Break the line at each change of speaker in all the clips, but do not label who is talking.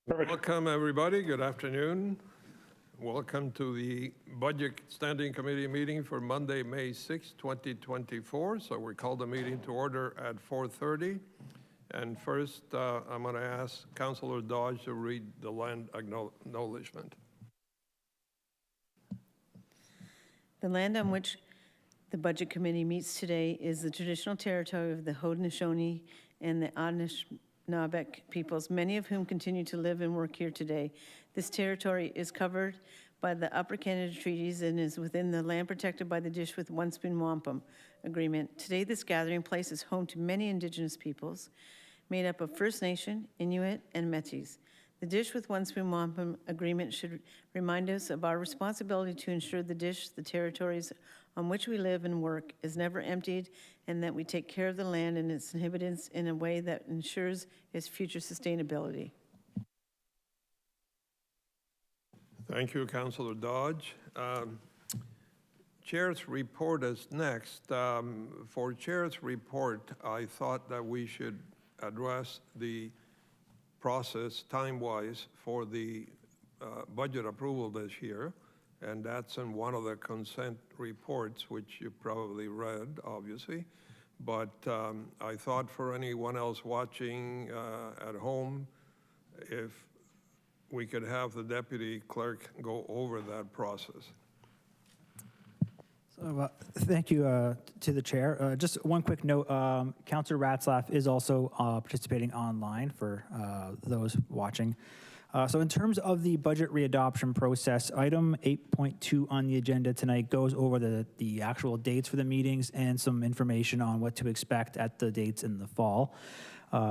Welcome, everybody. Good afternoon. Welcome to the Budget Standing Committee meeting for Monday, May 6, 2024. So we call the meeting to order at 4:30. And first, I'm going to ask Councillor Dodge to read the land acknowledgement.
The land on which the Budget Committee meets today is the traditional territory of the Haudenosaunee and the Anishinaabe peoples, many of whom continue to live and work here today. This territory is covered by the Upper Canada Treaties and is within the land protected by the Dish with One Spoon Wampum Agreement. Today, this gathering place is home to many Indigenous peoples made up of First Nation, Inuit, and Métis. The Dish with One Spoon Wampum Agreement should remind us of our responsibility to ensure the Dish, the territories on which we live and work, is never emptied, and that we take care of the land and its inhabitants in a way that ensures its future sustainability.
Thank you, Councillor Dodge. Chair's report is next. For Chair's report, I thought that we should address the process time-wise for the budget approval this year, and that's in one of the consent reports, which you probably read, obviously. But I thought for anyone else watching at home, if we could have the deputy clerk go over that process.
So, thank you to the chair. Just one quick note, Councillor Ratzlaff is also participating online for those watching. So in terms of the budget readoption process, item 8.2 on the agenda tonight goes over the actual dates for the meetings and some information on what to expect at the dates in the fall.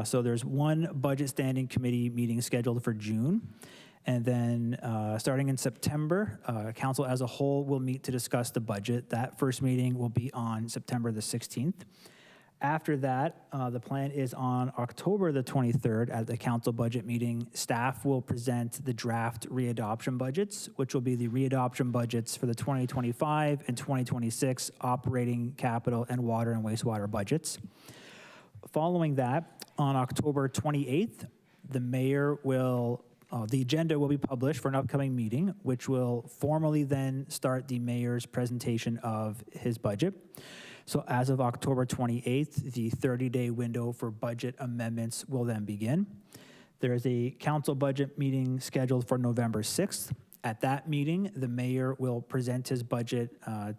So there's one budget standing committee meeting scheduled for June. And then starting in September, council as a whole will meet to discuss the budget. That first meeting will be on September the 16th. After that, the plan is on October the 23rd at the council budget meeting. Staff will present the draft readoption budgets, which will be the readoption budgets for the 2025 and 2026 operating, capital, and water and wastewater budgets. Following that, on October 28th, the mayor will the agenda will be published for an upcoming meeting, which will formally then start the mayor's presentation of his budget. So as of October 28th, the 30-day window for budget amendments will then begin. There is a council budget meeting scheduled for November 6th. At that meeting, the mayor will present his budget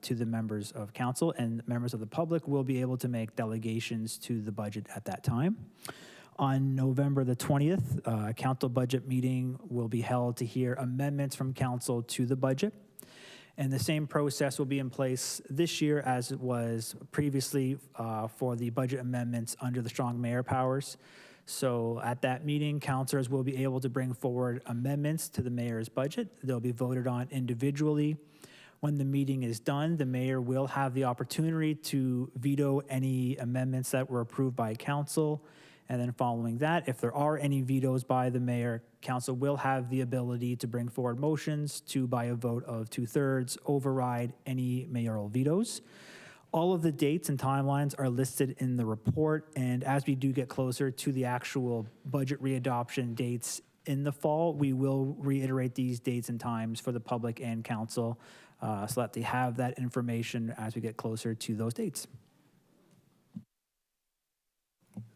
to the members of council, and members of the public will be able to make delegations to the budget at that time. On November the 20th, a council budget meeting will be held to hear amendments from council to the budget. And the same process will be in place this year as it was previously for the budget amendments under the strong mayor powers. So at that meeting, councilors will be able to bring forward amendments to the mayor's budget. They'll be voted on individually. When the meeting is done, the mayor will have the opportunity to veto any amendments that were approved by council. And then following that, if there are any vetoes by the mayor, council will have the ability to bring forward motions to, by a vote of 2/3, override any mayoral vetoes. All of the dates and timelines are listed in the report, and as we do get closer to the actual budget readoption dates in the fall, we will reiterate these dates and times for the public and council so that they have that information as we get closer to those dates.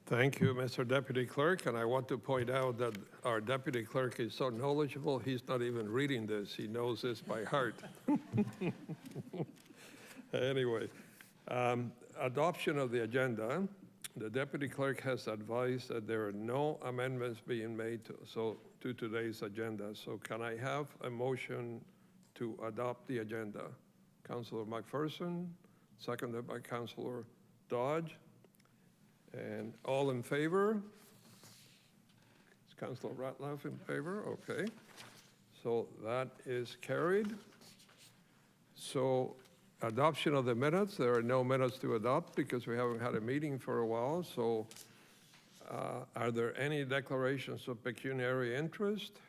Thank you, Mr. Deputy Clerk, and I want to point out that our Deputy Clerk is so knowledgeable, he's not even reading this. He knows this by heart. Anyway, adoption of the agenda. The Deputy Clerk has advised that there are no amendments being made to today's agenda. So can I have a motion to adopt the agenda? Councillor McPherson, seconded by Councillor Dodge. And all in favor? Is Councillor Ratliff in favor? Okay. So that is carried. So adoption of the minutes. There are no minutes to adopt because we haven't had a meeting for a while. So are there any declarations of pecuniary interest?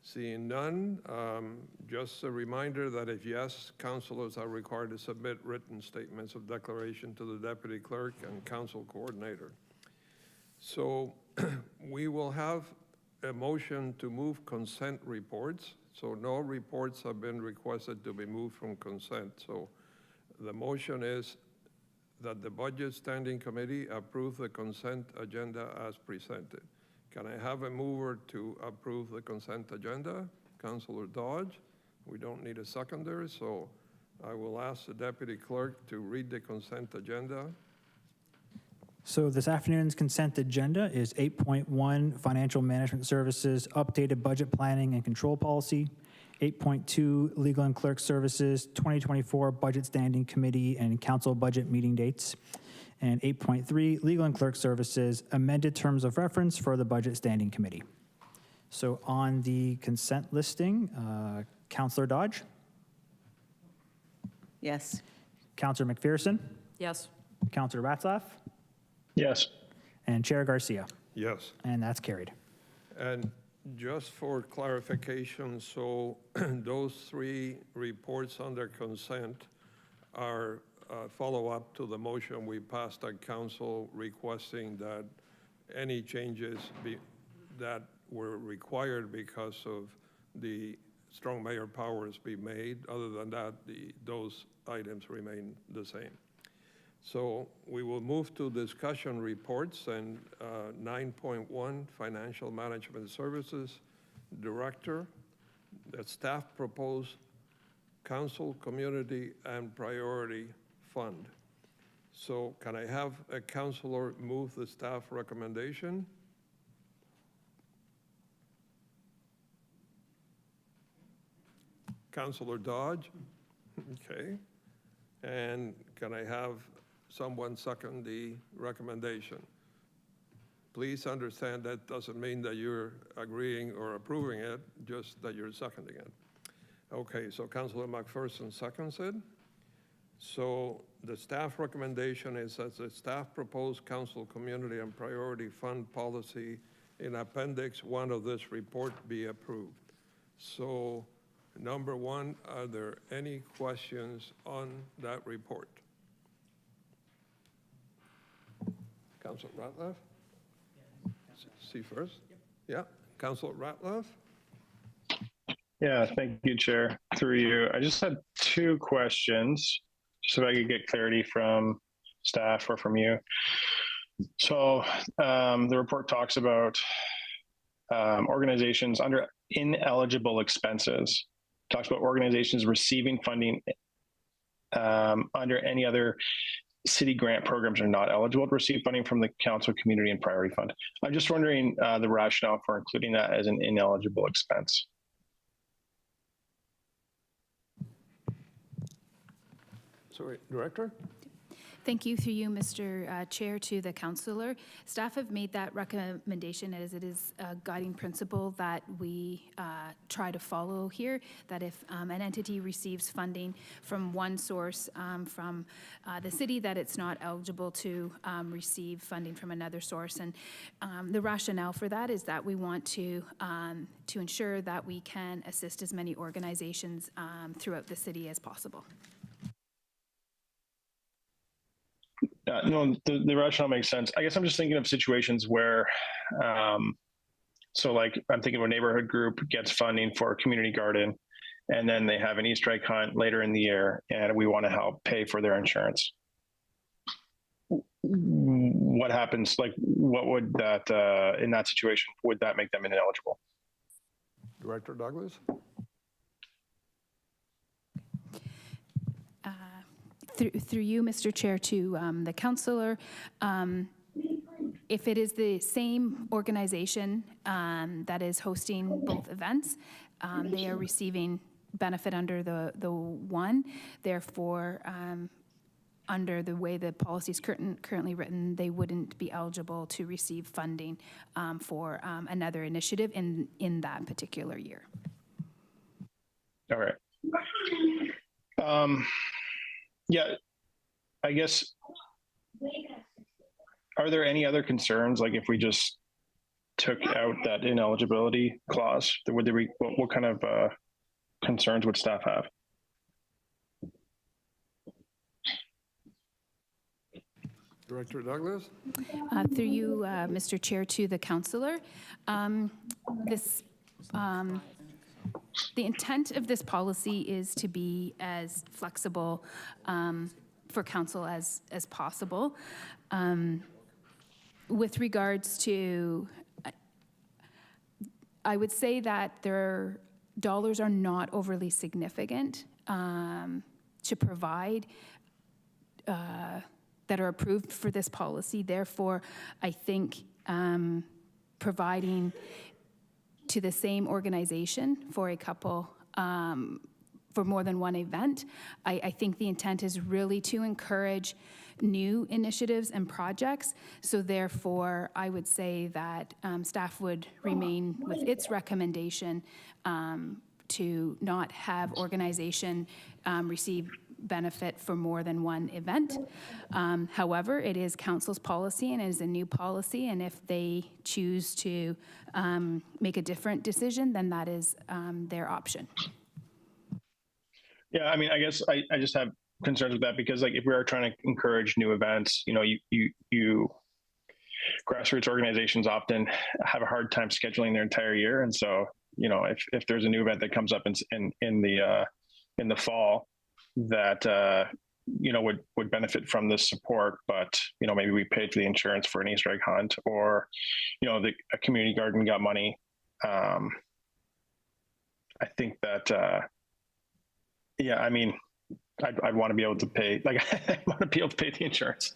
Seeing none, just a reminder that if yes, councilors are required to submit written statements of declaration to the Deputy Clerk and Council Coordinator. So we will have a motion to move consent reports. So no reports have been requested to be moved from consent. So the motion is that the Budget Standing Committee approve the consent agenda as presented. Can I have a mover to approve the consent agenda? Councilor Dodge. We don't need a seconder, so I will ask the Deputy Clerk to read the consent agenda.
So this afternoon's consent agenda is 8.1, Financial Management Services, Updated Budget Planning and Control Policy, 8.2, Legal and Clerk Services, 2024 Budget Standing Committee and Council Budget Meeting Dates, and 8.3, Legal and Clerk Services, Amended Terms of Reference for the Budget Standing Committee. So on the consent listing, Councilor Dodge,
Yes.
Councilor McPherson,
Yes.
Councilor Ratzlaff,
Yes.
and Chair Garcia,
Yes.
and that's carried.
And just for clarification, so those three reports under consent are follow-up to the motion we passed at council requesting that any changes that were required because of the strong mayor powers be made. Other than that, those items remain the same. So we will move to discussion reports, and 9.1, Financial Management Services Director. The staff proposed Council, Community, and Priority Fund. So can I have a councilor move the staff recommendation? Councilor Dodge, okay. And can I have someone second the recommendation? Please understand that doesn't mean that you're agreeing or approving it, just that you're seconding it. Okay, so Councilor McPherson seconds it. So the staff recommendation is that the staff proposed Council, Community, and Priority Fund policy in Appendix 1 of this report be approved. So number one, are there any questions on that report? Councilor Ratliff? See first? Yeah, Councilor Ratliff?
Yeah, thank you, Chair. Through you, I just had two questions, just if I could get clarity from staff or from you. So the report talks about organizations under ineligible expenses, talks about organizations receiving funding under any other city grant programs are not eligible to receive funding from the Council, Community, and Priority Fund. I'm just wondering the rationale for including that as an ineligible expense.
Sorry, Director?
Thank you, through you, Mr. Chair, to the councillor. Staff have made that recommendation as it is a guiding principle that we try to follow here, that if an entity receives funding from one source from the city, that it's not eligible to receive funding from another source. And the rationale for that is that we want to ensure that we can assist as many organizations throughout the city as possible.
No, the rationale makes sense. I guess I'm just thinking of situations where, so like I'm thinking of a neighborhood group gets funding for a community garden, and then they have an Easter egg hunt later in the year, and we want to help pay for their insurance. What happens? Like, what would that in that situation? Would that make them ineligible?
Director Douglas?
Through you, Mr. Chair, to the councillor, if it is the same organization that is hosting both events, they are receiving benefit under the one. Therefore, under the way the policy is currently written, they wouldn't be eligible to receive funding for another initiative in that particular year.
All right. Yeah, I guess, are there any other concerns? Like if we just took out that ineligibility clause, would there be, what kind of concerns would staff have?
Director Douglas?
Through you, Mr. Chair, to the councillor. This, the intent of this policy is to be as flexible for council as possible. With regards to, I would say that their dollars are not overly significant to provide that are approved for this policy. Therefore, I think providing to the same organization for a couple, for more than one event, I think the intent is really to encourage new initiatives and projects. So therefore, I would say that staff would remain with its recommendation to not have organization receive benefit for more than one event. However, it is council's policy and it is a new policy, and if they choose to make a different decision, then that is their option.
Yeah, I mean, I guess I just have concerns with that because, like, if we are trying to encourage new events, you know, you grassroots organizations often have a hard time scheduling their entire year, and so, you know, if there's a new event that comes up in the fall that you know would benefit from this support, but you know, maybe we paid for the insurance for an Easter egg hunt, or you know, a community garden got money. I think that yeah, I mean, I'd want to be able to pay, like, I want to be able to pay the insurance.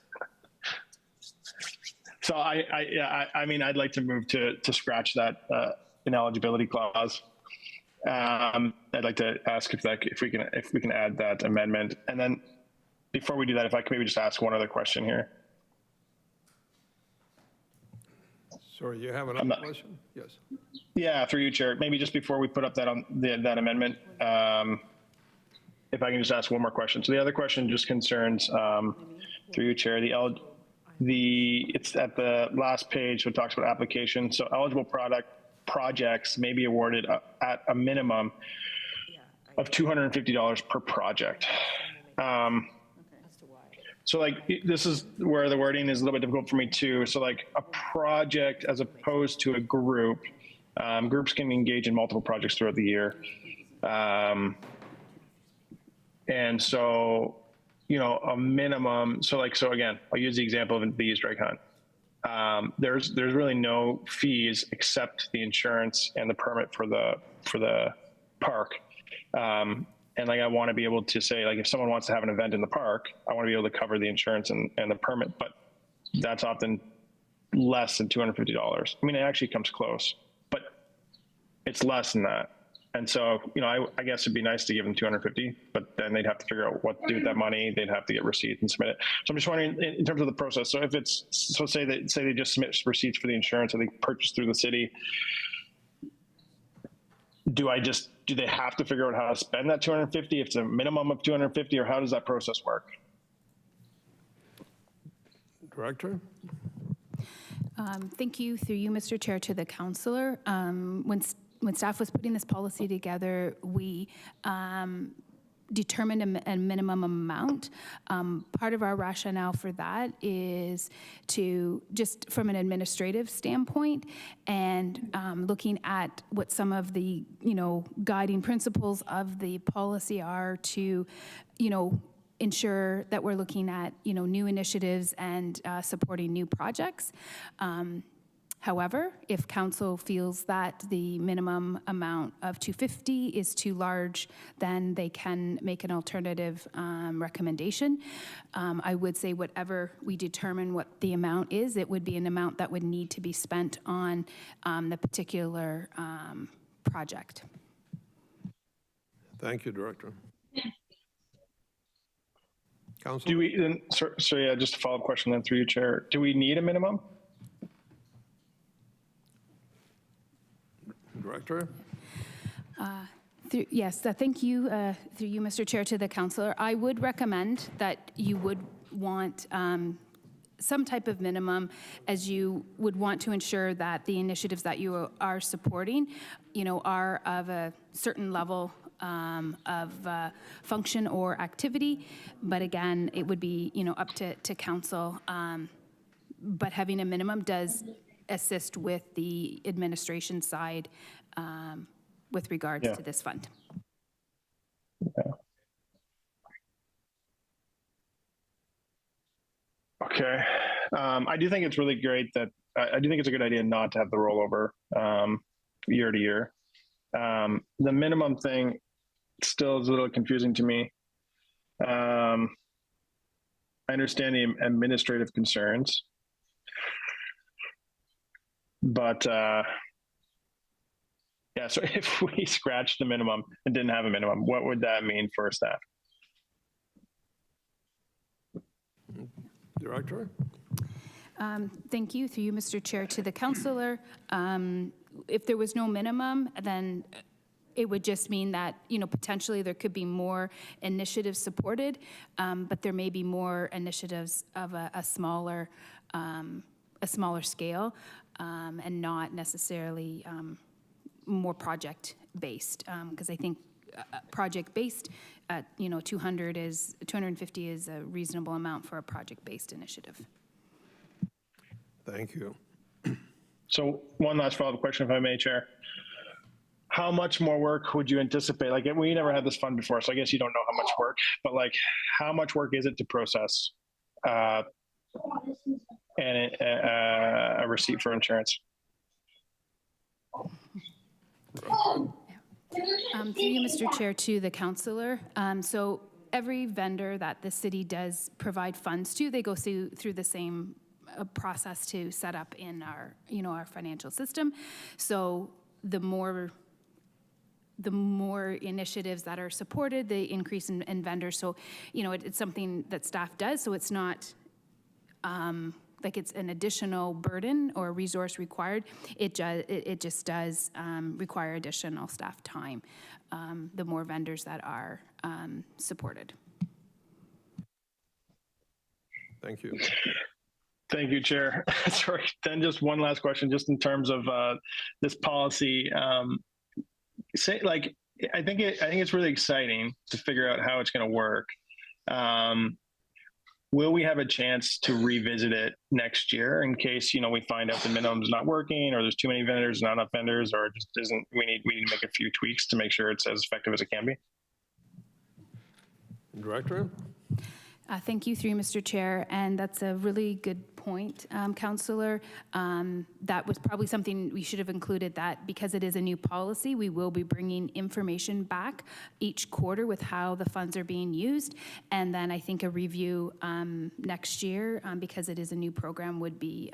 So I mean, I'd like to move to scratch that ineligibility clause. I'd like to ask if we can add that amendment. And then before we do that, if I could maybe just ask one other question here.
Sorry, you have another question? Yes.
Yeah, through you, Chair. Maybe just before we put up that that amendment, if I can just ask one more question. So the other question just concerns, through you, Chair, it's at the last page, it talks about application. So eligible projects may be awarded at a minimum of $250 per project. So like, this is where the wording is a little bit difficult for me too. So like a project as opposed to a group, groups can engage in multiple projects throughout the year. And so, you know, a minimum, so again, I'll use the example of the Easter egg hunt. There's really no fees except the insurance and the permit for the park. And like, I want to be able to say, like, if someone wants to have an event in the park, I want to be able to cover the insurance and the permit, but that's often less than $250. I mean, it actually comes close, but it's less than that. And so, you know, I guess it'd be nice to give them 250, but then they'd have to figure out what to do with that money. They'd have to get receipts and submit it. So I'm just wondering, in terms of the process. So if it's, so say they just submit receipts for the insurance and they purchase through the city, do they have to figure out how to spend that 250? If it's a minimum of 250, or how does that process work?
Director?
Thank you, through you, Mr. Chair, to the councillor. When staff was putting this policy together, we determined a minimum amount. Part of our rationale for that is to, just from an administrative standpoint, and looking at what some of the, you know, guiding principles of the policy are to, you know, ensure that we're looking at, you know, new initiatives and supporting new projects. However, if council feels that the minimum amount of 250 is too large, then they can make an alternative recommendation. I would say whatever we determine what the amount is, it would be an amount that would need to be spent on the particular project.
Thank you, Director. Council?
Do we then, so yeah, just a follow-up question then through you, Chair. Do we need a minimum?
Director?
Yes, thank you, through you, Mr. Chair, to the councillor. I would recommend that you would want some type of minimum, as you would want to ensure that the initiatives that you are supporting, you know, are of a certain level function or activity. But again, it would be, up to council. But having a minimum does assist with the administration side with regards to this fund.
Okay. I do think it's really great that I do think it's a good idea not to have the rollover year to year. The minimum thing still is a little confusing to me. I understand the administrative concerns, but yeah, so if we scratched the minimum and didn't have a minimum, what would that mean for staff?
Director?
Thank you, through you, Mr. Chair, to the councillor. If there was no minimum, then it would just mean that, potentially there could be more initiatives supported, but there may be more initiatives of a smaller scale, and not necessarily more project-based, because I think project-based at 250 is a reasonable amount for a project-based initiative.
Thank you.
So one last follow-up question, if I may, Chair. How much more work would you anticipate? Like, we never had this fund before, so I guess you don't know how much work, but like, how much work is it to process a receipt for insurance?
Through you, Mr. Chair, to the councillor. So every vendor that the city does provide funds to, they go through the same process to set up in our, our financial system. So the more initiatives that are supported, the increase in vendors. So, it's something that staff does. So it's not like it's an additional burden or resource required. It just does require additional staff time, the more vendors that are supported.
Thank you. Thank you, Chair. Sorry, then just one last question, just in terms of this policy. I think it's really exciting to figure out how it's going to work. Will we have a chance to revisit it next year in case, we find out the minimum is not working, or there's too many vendors, not enough vendors, or it just isn't, we need to make a few tweaks to make sure it's as effective as it can be?
Director?
Thank you, through you, Mr. Chair, and that's a really good point, Councillor. That was probably something we should have included, that because it is a new policy, we will be bringing information back each quarter with how the funds are being used, and then I think a review next year, because it is a new program, would be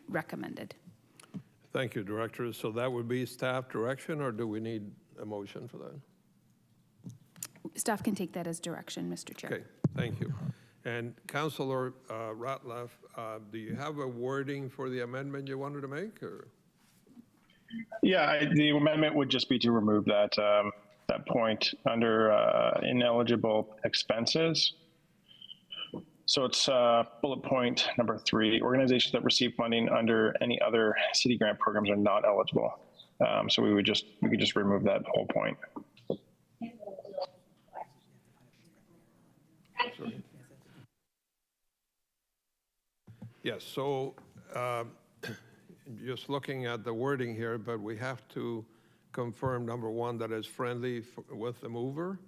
recommended.
Thank you, Director. So that would be staff direction, or do we need a motion for that?
Staff can take that as direction, Mr. Chair.
Okay, thank you. And Councillor Ratliff, do you have a wording for the amendment you wanted to make, or?
Yeah, the amendment would just be to remove that that point under ineligible expenses. So it's bullet point number 3: organizations that receive funding under any other city grant programs are not eligible. So we could just remove that whole point.
Sorry. Yes, so just looking at the wording here, but we have to confirm, number 1, that it's friendly with the mover.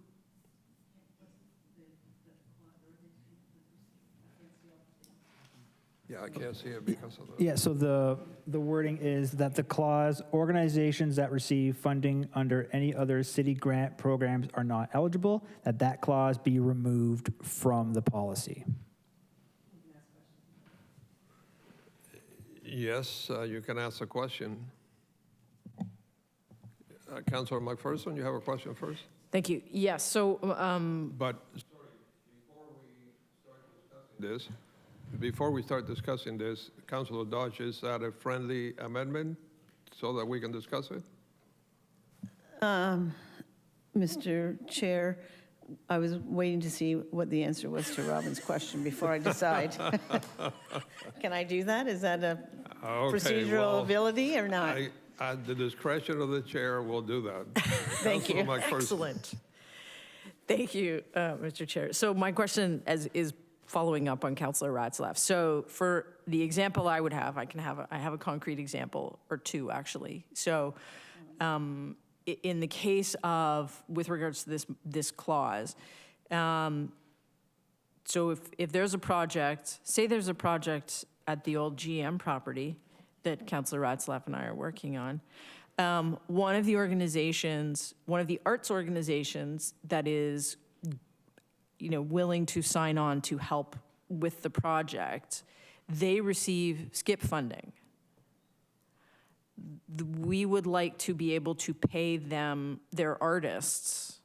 Yeah, I can't see it because of the...
Yeah, so the wording is that the clause, organizations that receive funding under any other city grant programs are not eligible, that clause be removed from the policy.
Yes, you can ask a question. Councillor McPherson, you have a question first?
Thank you. Yes, so...
But, sorry, before we start discussing this, Councillor Dodge, is that a friendly amendment so that we can discuss it?
Mr. Chair, I was waiting to see what the answer was to Robin's question before I decide. Can I do that? Is that a procedural ability or not?
At the discretion of the chair, we'll do that.
Thank you.
Councilor McPherson.
Excellent. Thank you, Mr. Chair. So my question is following up on Councilor Ratzlaff. So for the example I would have, I have a concrete example, or two actually. So in the case of, with regards to this clause, so if there's a project, say there's a project at the old GM property that Councilor Ratzlaff and I are working on, one of the arts organizations that is, willing to sign on to help with the project, they receive skip funding. We would like to be able to pay them, their artists,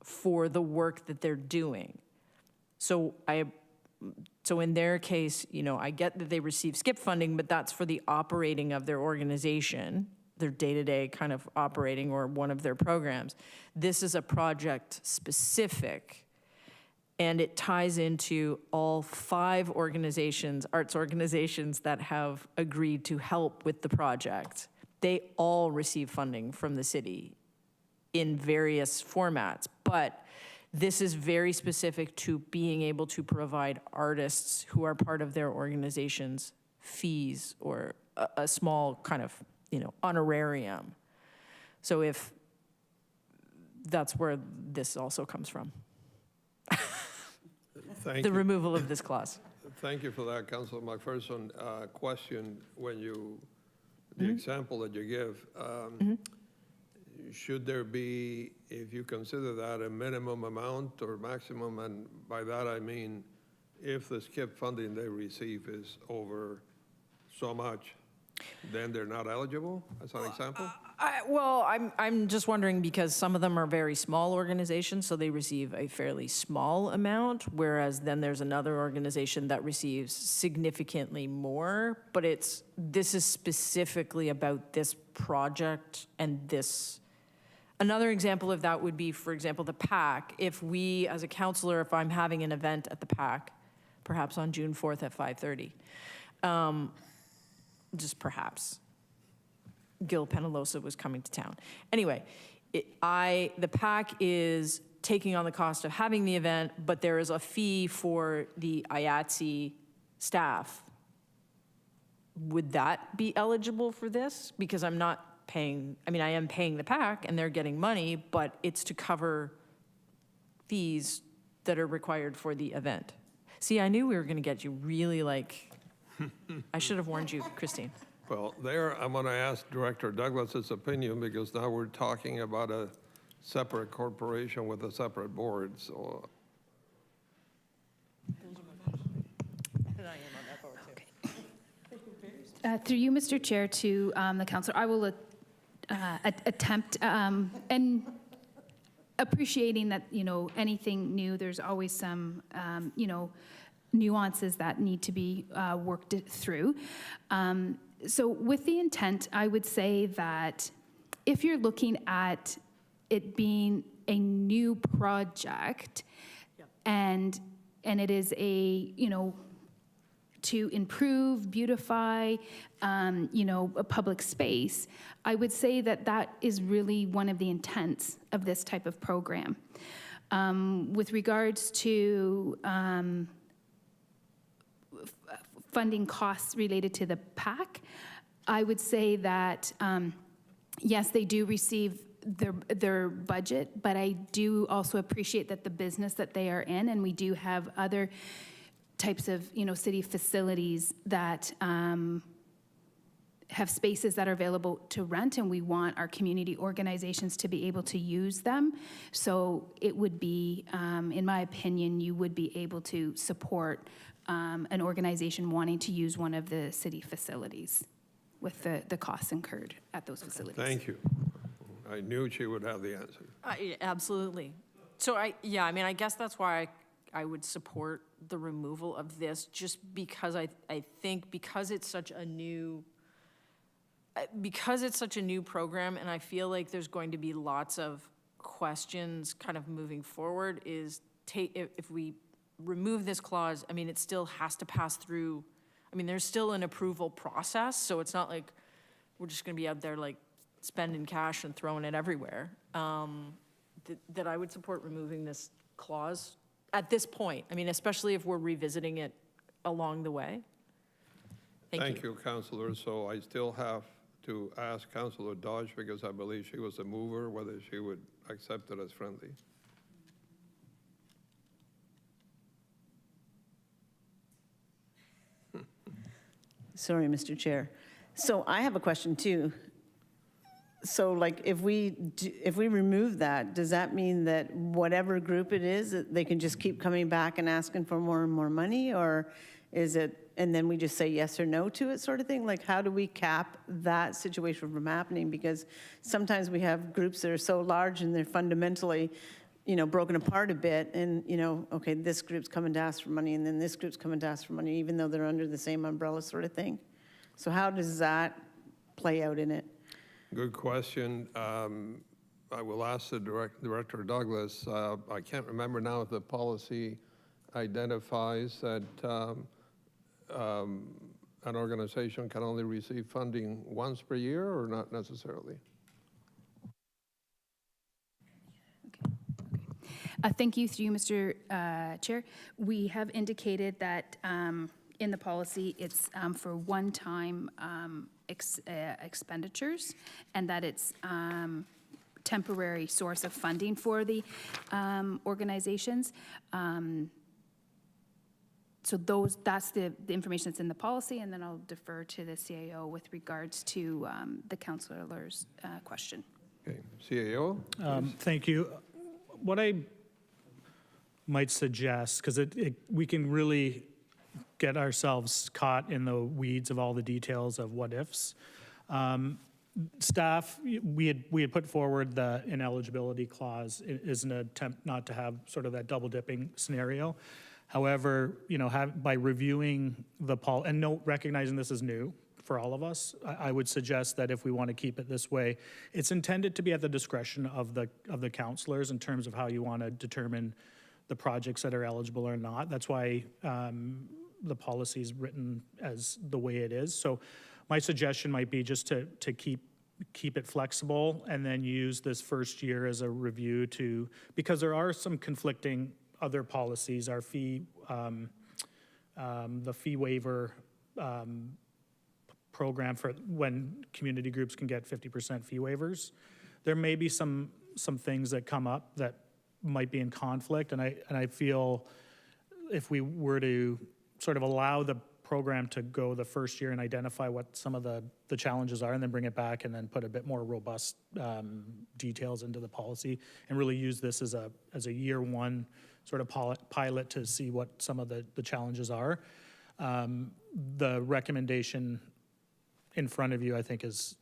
for the work that they're doing. So in their case, I get that they receive skip funding, but that's for the operating of their organization, their day-to-day kind of operating, or one of their programs. This is a project specific, and it ties into all 5 organizations, arts organizations that have agreed to help with the project. They all receive funding from the city in various formats, but this is very specific to being able to provide artists who are part of their organization's fees, or a small kind of, honorarium. So if that's where this also comes from,
Thank
the
you.
removal of this clause.
Thank you for that, Councilor McPherson. Question, the example that you give, should there be, if you consider that a minimum amount or maximum, and by that I mean if the skip funding they receive is over so much, then they're not eligible, as an example?
I'm just wondering, because some of them are very small organizations, so they receive a fairly small amount, whereas then there's another organization that receives significantly more, but this is specifically about this project and this. Another example of that would be, for example, the PAC. If we, as a councillor, if I'm having an event at the PAC, perhaps on June 4th at 5:30, just perhaps, Gil Penalosa was coming to town. Anyway, the PAC is taking on the cost of having the event, but there is a fee for the IATSE staff. Would that be eligible for this? Because I'm not paying, I am paying the PAC and they're getting money, but it's to cover fees that are required for the event. See, I knew we were going to get you really I should have warned you, Christine.
Well, I'm going to ask Director Douglas's opinion, because now we're talking about a separate corporation with a separate board, so.
Through you, Mr. Chair, to the councillor, I will attempt, and appreciating that, anything new, there's always some, nuances that need to be worked through. So with the intent, I would say that if you're looking at it being a new project, and it is to improve, beautify, a public space, I would say that is really one of the intents of this type of program. With regards to funding costs related to the PAC, I would say that, yes, they do receive their budget, but I do also appreciate that the business that they are in, and we do have other types of, city facilities that have spaces that are available to rent, and we want our community organizations to be able to use them. So it would be, in my opinion, you would be able to support an organization wanting to use one of the city facilities with the costs incurred at those facilities.
Thank you. I knew she would have the answer.
Absolutely. So I guess that's why I would support the removal of this, just because I think because it's such a new program, and I feel like there's going to be lots of questions kind of moving forward, if we remove this clause, it still has to pass through, there's still an approval process, so it's not like we're just going to be out there like spending cash and throwing it everywhere, that I would support removing this clause at this point. I mean, especially if we're revisiting it along the way.
Thank you, Councillor. So I still have to ask Councillor Dodge, because I believe she was a mover, whether she would accept it as friendly.
Sorry, Mr. Chair. So I have a question too. So like if we remove that, does that mean that whatever group it is, that they can just keep coming back and asking for more and more money? Or is it, and then we just say yes or no to it sort of thing? Like how do we cap that situation from happening? Because sometimes we have groups that are so large and they're fundamentally, broken apart a bit, and, okay, this group's coming to ask for money, and then this group's coming to ask for money, even though they're under the same umbrella sort of thing. So how does that play out in it?
Good question. I will ask the Director Douglas. I can't remember now if the policy identifies that an organization can only receive funding once per year, or not necessarily?
Thank you, through you, Mr. Chair. We have indicated that in the policy, it's for one-time expenditures, and that it's temporary source of funding for the organizations. So that's the information that's in the policy, and then I'll defer to the CAO with regards to the councillor's question.
Okay, CAO?
Thank you. What I might suggest, because we can really get ourselves caught in the weeds of all the details of what ifs. Staff, we had put forward the ineligibility clause as an attempt not to have sort of that double dipping scenario. However, by reviewing the and recognizing this is new for all of us, I would suggest that if we want to keep it this way, it's intended to be at the discretion of the councillors in terms of how you want to determine the projects that are eligible or not. That's why the policy is written as the way it is. So my suggestion might be just to keep it flexible and then use this first year as a review because there are some conflicting other policies. Our fee, the fee waiver program for when community groups can get 50% fee waivers. There may be some things that come up that might be in conflict, and I feel if we were to sort of allow the program to go the first year and identify what some of the challenges are, and then bring it back and then put a bit more robust details into the policy, and really use this as a year one sort of pilot to see what some of the challenges are. The recommendation in front of you, I think, is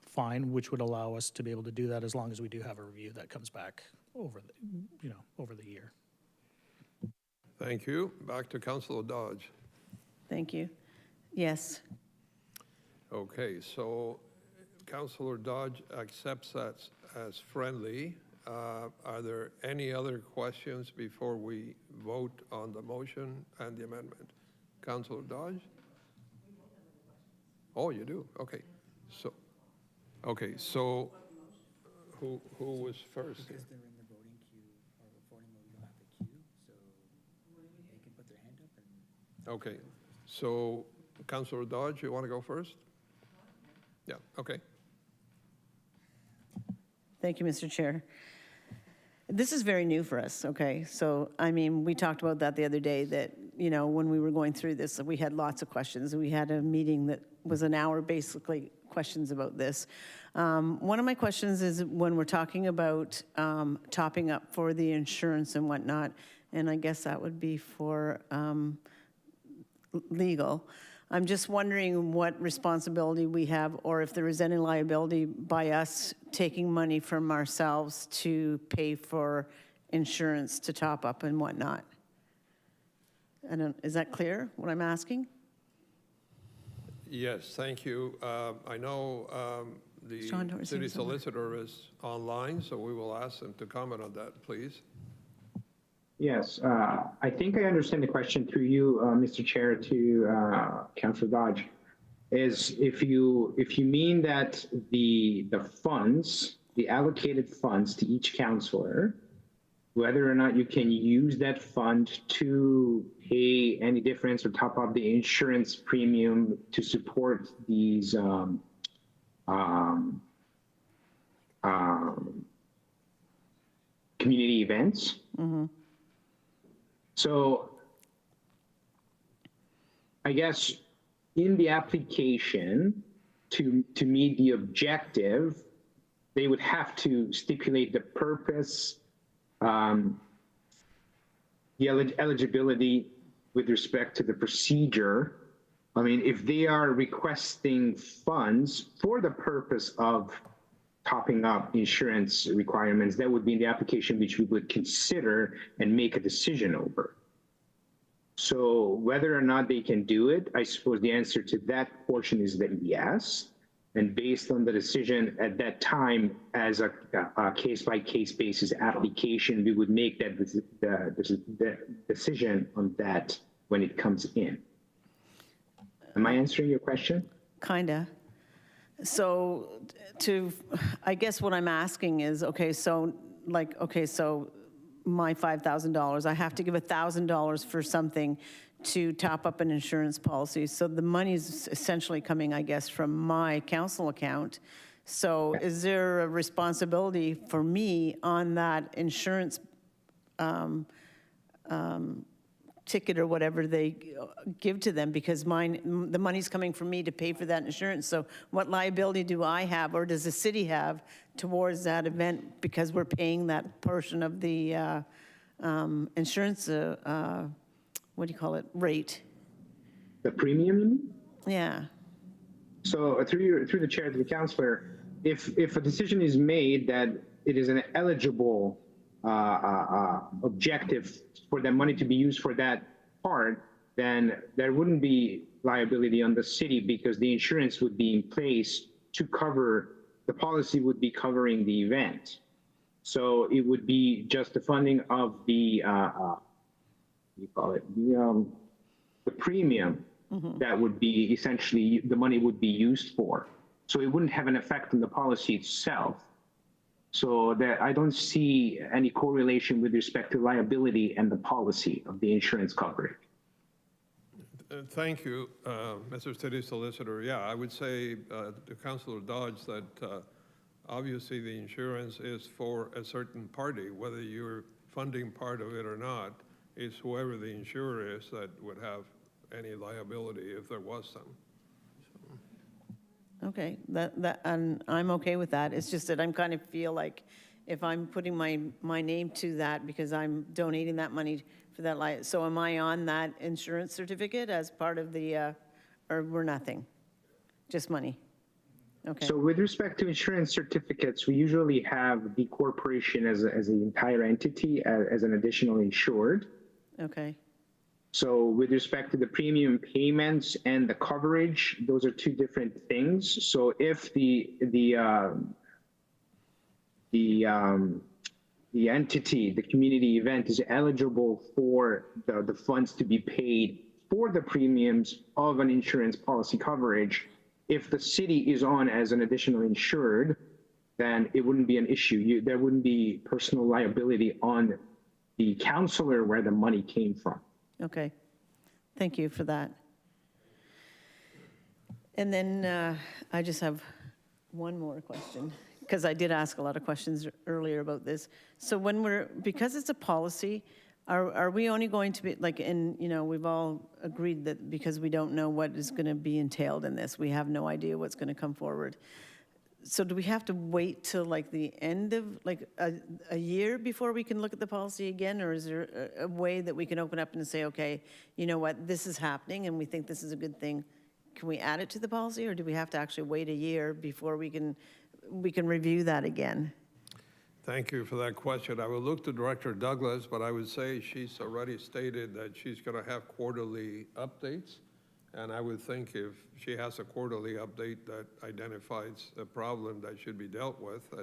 fine, which would allow us to be able to do that as long as we do have a review that comes back over the year.
Thank you. Back to Councillor Dodge.
Thank you. Yes.
Okay, so Councillor Dodge accepts that as friendly. Are there any other questions before we vote on the motion and the amendment? Councillor Dodge? Oh, you do? Okay. So who was first?
Because they're in the voting queue or voting mode, we don't have the queue, so they can put their hand up and.
Okay, so Councillor Dodge, you want to go first? Yeah, okay.
Thank you, Mr. Chair. This is very new for us, okay? So, I mean, we talked about that the other day, that, when we were going through this, we had lots of questions. We had a meeting that was an hour, basically, questions about this. One of my questions is when we're talking about topping up for the insurance and whatnot, and I guess that would be for legal. I'm just wondering what responsibility we have, or if there is any liability by us taking money from ourselves to pay for insurance to top up and whatnot. Is that clear, what I'm asking?
Yes, thank you. I know the
Sean Dorsey
city
is somewhere.
solicitor is online, so we will ask them to comment on that, please.
Yes, I think I understand the question through you, Mr. Chair, to Councillor Dodge. is if you mean that the funds, the allocated funds to each counselor, whether or not you can use that fund to pay any difference or top up the insurance premium to support these community events. So I guess in the application to meet the objective, they would have to stipulate the purpose, the eligibility with respect to the procedure. I mean, if they are requesting funds for the purpose of topping up insurance requirements, that would be in the application which we would consider and make a decision over. So whether or not they can do it, I suppose the answer to that portion is that yes. And based on the decision at that time, as a case-by-case basis application, we would make that the decision on that when it comes in. Am I answering your question?
Kinda. So I guess what I'm asking is, okay, so my $5,000, I have to give $1,000 for something to top up an insurance policy. So the money is essentially coming, I guess, from my council account. So is there a responsibility for me on that insurance ticket or whatever they give to them, because the money's coming from me to pay for that insurance? So what liability do I have, or does the city have, towards that event, because we're paying that portion of the insurance, what do you call it, rate?
The premium, you mean?
Yeah.
So through the chair to the councillor, if a decision is made that it is an eligible objective for that money to be used for that part, then there wouldn't be liability on the city, because the insurance would be in place to cover, the policy would be covering the event. So it would be just the funding of the, what do you call it, the premium that would be essentially the money would be used for. So it wouldn't have an effect on the policy itself. So that I don't see any correlation with respect to liability and the policy of the insurance coverage.
Thank you, Mr. City Solicitor. Yeah, I would say to Councilor Dodge that obviously the insurance is for a certain party, whether you're funding part of it or not. It's whoever the insurer is that would have any liability if there was some.
Okay, and I'm okay with that. It's just that I'm kind of feel like if I'm putting my name to that because I'm donating that money for that, so am I on that insurance certificate as part of the, or we're nothing? Just money? Okay.
So with respect to insurance certificates, we usually have the corporation as an entire entity as an additional insured.
Okay.
So with respect to the premium payments and the coverage, those are two different things. So if the entity, the community event, is eligible for the funds to be paid for the premiums of an insurance policy coverage, if the city is on as an additional insured, then it wouldn't be an issue. There wouldn't be personal liability on the counselor where the money came from.
Okay, thank you for that. And then I just have one more question, because I did ask a lot of questions earlier about this. So because it's a policy, are we only going to be, we've all agreed that because we don't know what is going to be entailed in this, we have no idea what's going to come forward. So do we have to wait till the end of a year before we can look at the policy again? Or is there a way that we can open up and say, okay, you know what, this is happening and we think this is a good thing. Can we add it to the policy, or do we have to actually wait a year before we can review that again?
Thank you for that question. I will look to Director Douglas, but I would say she's already stated that she's going to have quarterly updates. And I would think if she has a quarterly update that identifies a problem that should be dealt with,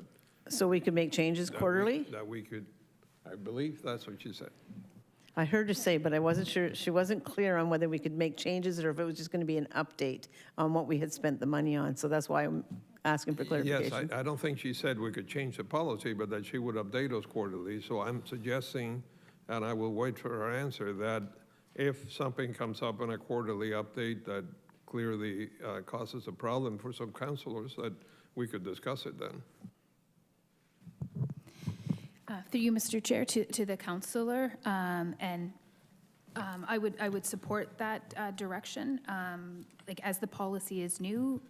So we could make changes quarterly?
that we could, I believe that's what she said.
I heard her say, but I wasn't sure, she wasn't clear on whether we could make changes or if it was just going to be an update on what we had spent the money on. So that's why I'm asking for
Yes,
clarification.
I don't think she said we could change the policy, but that she would update us quarterly. So I'm suggesting, and I will wait for her answer, that if something comes up in a quarterly update that clearly causes a problem for some councilors, that we could discuss it then.
Through you, Mr. Chair, to the councillor, and I would support that direction. Like, as the policy is new,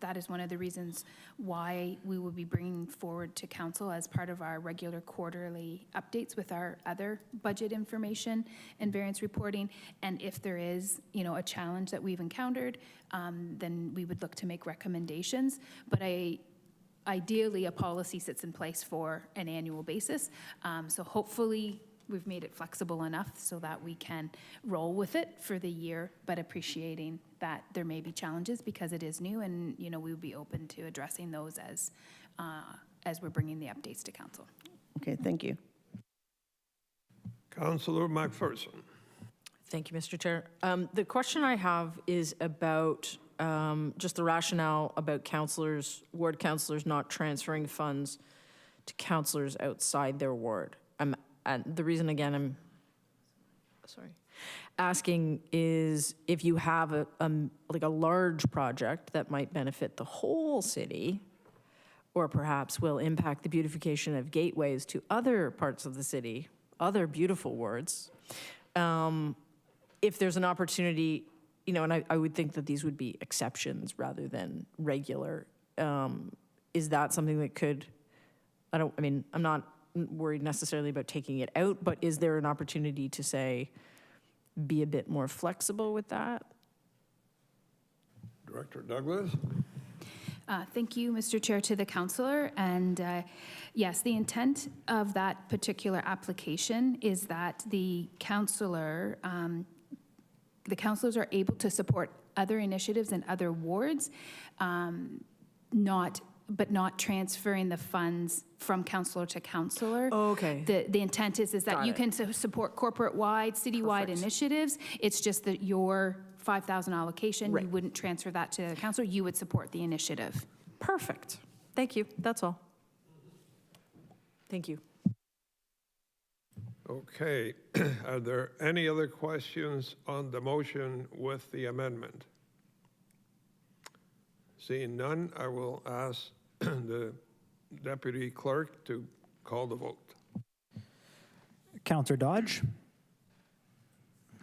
that is one of the reasons why we will be bringing forward to council as part of our regular quarterly updates with our other budget information and variance reporting. And if there is, a challenge that we've encountered, then we would look to make recommendations. But ideally, a policy sits in place for an annual basis. So hopefully, we've made it flexible enough so that we can roll with it for the year, but appreciating that there may be challenges because it is new, and we would be open to addressing those as we're bringing the updates to council.
Okay, thank you.
Councillor McPherson.
Thank you, Mr. Chair. The question I have is about just the rationale about councillors, ward councillors not transferring funds to councillors outside their ward. And the reason, again, I'm asking is if you have like a large project that might benefit the whole city, or perhaps will impact the beautification of gateways to other parts of the city, other beautiful wards, if there's an opportunity, and I would think that these would be exceptions rather than regular, is that something that could, I'm not worried necessarily about taking it out, but is there an opportunity to say, be a bit more flexible with that?
Director Douglas.
Thank you, Mr. Chair, to the councillor. And yes, the intent of that particular application is that the councillors are able to support other initiatives in other wards, but not transferring the funds from councillor to councillor.
Oh, okay.
The intent is that
Got
you
it.
can support corporate-wide, citywide
Perfect.
initiatives. It's just that your 5,000 allocation,
Right.
you wouldn't transfer that to the councillor. You would support the initiative.
Perfect. Thank you. That's all. Thank you.
Okay, are there any other questions on the motion with the amendment? Seeing none, I will ask the deputy clerk to call the vote.
Counselor Dodge,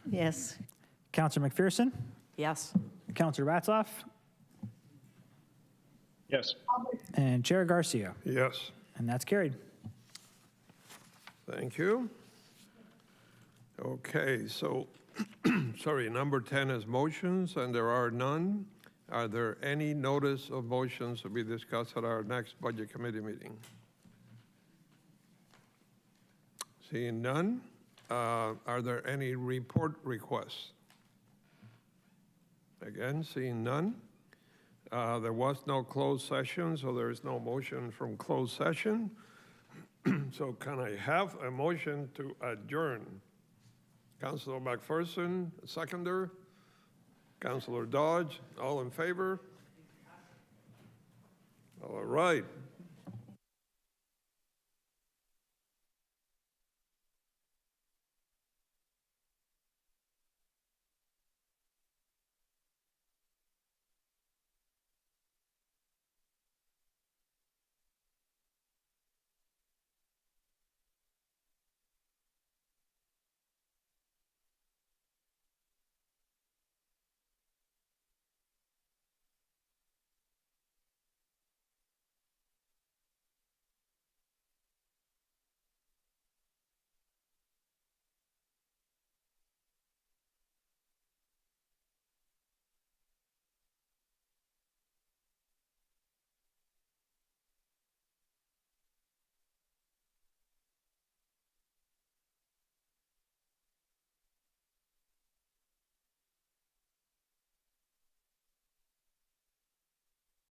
Yes.
Counselor McPherson,
Yes.
Counselor Ratzlaff,
Yes.
and Chair Garcia.
Yes,
And that's carried.
thank you. Okay, so, sorry, number 10 is motions, and there are none. Are there any notice of motions to be discussed at our next Budget Committee meeting? Seeing none, are there any report requests? Again, seeing none. There was no closed session, so there is no motion from closed session. So can I have a motion to adjourn? Councilor McPherson, seconder. Councilor Dodge, all in favor? All right.